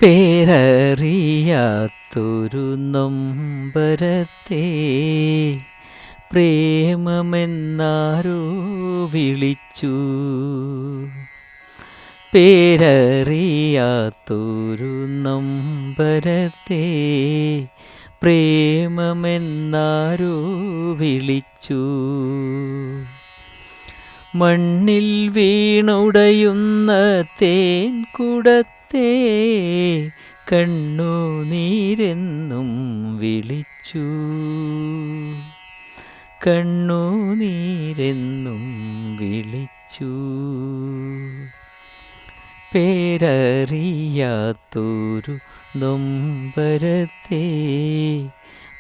പേരറിയാത്തൊരു നൊമ്പരത്തെ പ്രേമമെന്നാരോ വിളിച്ചു. പേരറിയാത്തൊരു നൊമ്പരത്തെ പ്രേമമെന്നാരോ വിളിച്ചു. മണ്ണിൽ വീണുടയുന്ന തേൻകുടത്തെ കണ്ണുനീരെന്നും വിളിച്ചു. കണ്ണുനീരെന്നും വിളിച്ചു. പേരറിയാത്തൊരു നൊമ്പരത്തെ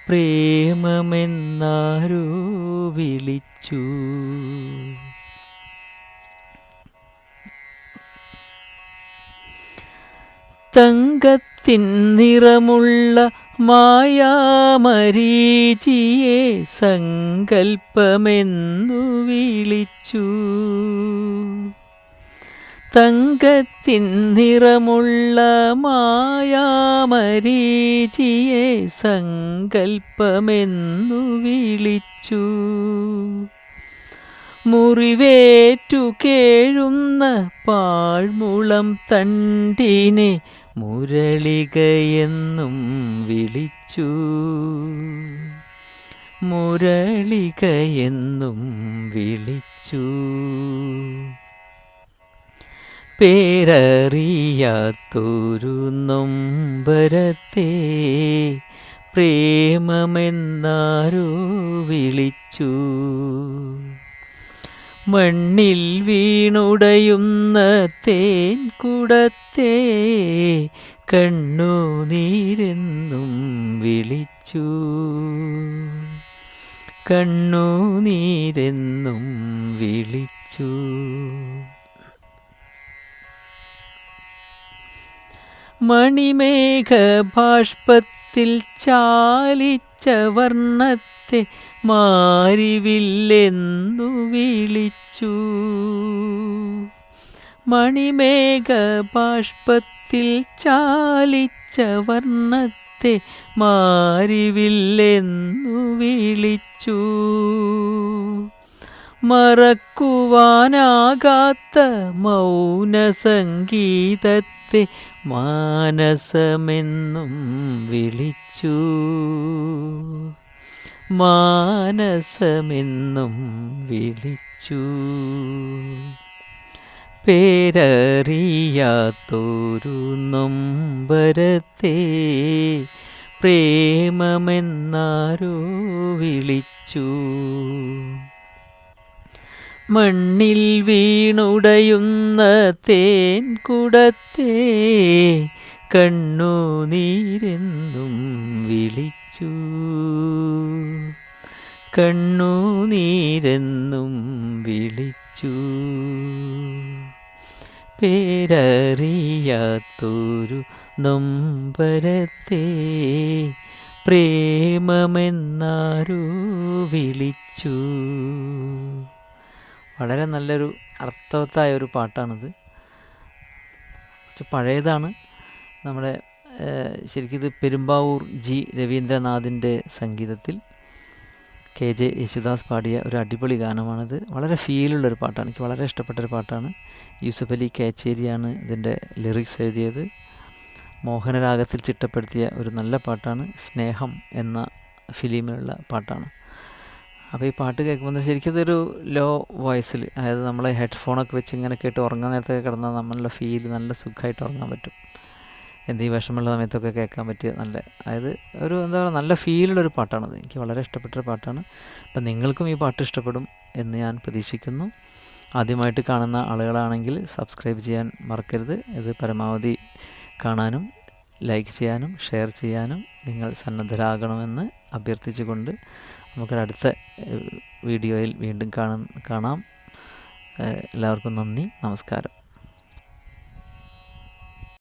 പ്രേമമെന്നാരോ വിളിച്ചു. തങ്കത്തിൻ നിറമുള്ള മായാമരീചിയെ സങ്കൽപ്പമെന്നു വിളിച്ചു. തങ്കത്തിൻ നിറമുള്ള മായാമരീചിയെ സങ്കൽപ്പമെന്നു വിളിച്ചു. മുറിവേറ്റു കേഴുന്ന പാഴ്മുളം തണ്ടിനെ മുരളികയെന്നും വിളിച്ചു. മുരളികയെന്നും വിളിച്ചു. പേരറിയാത്തൊരു നൊമ്പരത്തെ പ്രേമമെന്നാരോ വിളിച്ചു. മണ്ണിൽ വീണുടയുന്ന തേൻകുടത്തെ കണ്ണുനീരെന്നും വിളിച്ചു. കണ്ണുനീരെന്നും വിളിച്ചു. മണിമേഘബാഷ്പത്തിൽ ചാലിച്ച വർണ്ണത്തെ മാരിവില്ലെന്നു വിളിച്ചു. മണിമേഘബാഷ്പത്തിൽ ചാലിച്ച വർണ്ണത്തെ മാരിവില്ലെന്നു വിളിച്ചു. മറക്കുവാനാകാത്ത മൗനസംഗീതത്തെ മാനസമെന്നും വിളിച്ചു. മാനസമെന്നും വിളിച്ചു. പേരറിയാത്തൊരു നൊമ്പരത്തെ പ്രേമമെന്നാരോ വിളിച്ചു. മണ്ണിൽ വീണുടയുന്ന തേൻകുടത്തെ കണ്ണുനീരെന്നും വിളിച്ചു. കണ്ണുനീരെന്നും വിളിച്ചു. പേരറിയാത്തൊരു നൊമ്പരത്തെ പ്രേമമെന്നാരോ വിളിച്ചു. വളരെ നല്ലൊരു അർത്ഥവത്തായ ഒരു പാട്ടാണിത്. കുറച്ച് പഴയതാണ്. നമ്മുടെ ശരിക്കും ഇത് പെരുമ്പാവൂർ ജി രവീന്ദ്രനാഥിൻ്റെ സംഗീതത്തിൽ KJ യേശുദാസ് പാടിയ ഒരു അടിപൊളി ഗാനമാണിത്. വളരെ ഫീലുള്ളൊരു പാട്ടാണ്. എനിക്ക് വളരെ ഇഷ്ടപ്പെട്ടൊരു പാട്ടാണ്. യൂസഫ് അലി കേച്ചേരിയാണ് ഇതിൻ്റെ ലിറിക്സ് എഴുതിയത്. മോഹനരാഗത്തിൽ ചിട്ടപ്പെടുത്തിയ ഒരു നല്ല പാട്ടാണ്. സ്നേഹം എന്ന ഫിലിമിലുള്ള പാട്ടാണ്. അപ്പോൾ ഈ പാട്ട് കേൾക്കുമ്പോൾ ശരിക്കും ഇതൊരു ലോ വോയിസിൽ, അതായത് നമ്മളെ ഹെഡ്ഫോണൊക്കെ വെച്ച് ഇങ്ങനെ കേട്ട് ഉറങ്ങാൻ നേരത്തൊക്കെ കിടന്നാൽ നമ്മളുടെ ഫീൽ നല്ല സുഖമായിട്ട് ഉറങ്ങാൻ പറ്റും. എന്തെങ്കിലും വിഷമമുള്ള സമയത്തൊക്കെ കേൾക്കാൻ പറ്റിയ നല്ല, അതായത് ഒരു എന്താ പറയുക, നല്ല ഫീലുള്ളൊരു പാട്ടാണത്. എനിക്ക് വളരെ ഇഷ്ടപ്പെട്ടൊരു പാട്ടാണ്. അപ്പം നിങ്ങൾക്കും ഈ പാട്ട് ഇഷ്ടപ്പെടും എന്ന് ഞാൻ പ്രതീക്ഷിക്കുന്നു. ആദ്യമായിട്ട് കാണുന്ന ആളുകളാണെങ്കിൽ സബ്സ്ക്രൈബ് ചെയ്യാൻ മറക്കരുത്. ഇത് പരമാവധി കാണാനും ലൈക്ക് ചെയ്യാനും ഷെയർ ചെയ്യാനും നിങ്ങൾ സന്നദ്ധരാകണമെന്ന് അഭ്യർത്ഥിച്ചുകൊണ്ട് നമുക്കൊരടുത്ത വീഡിയോയിൽ വീണ്ടും കാണാം. എല്ലാവർക്കും നന്ദി, നമസ്കാരം.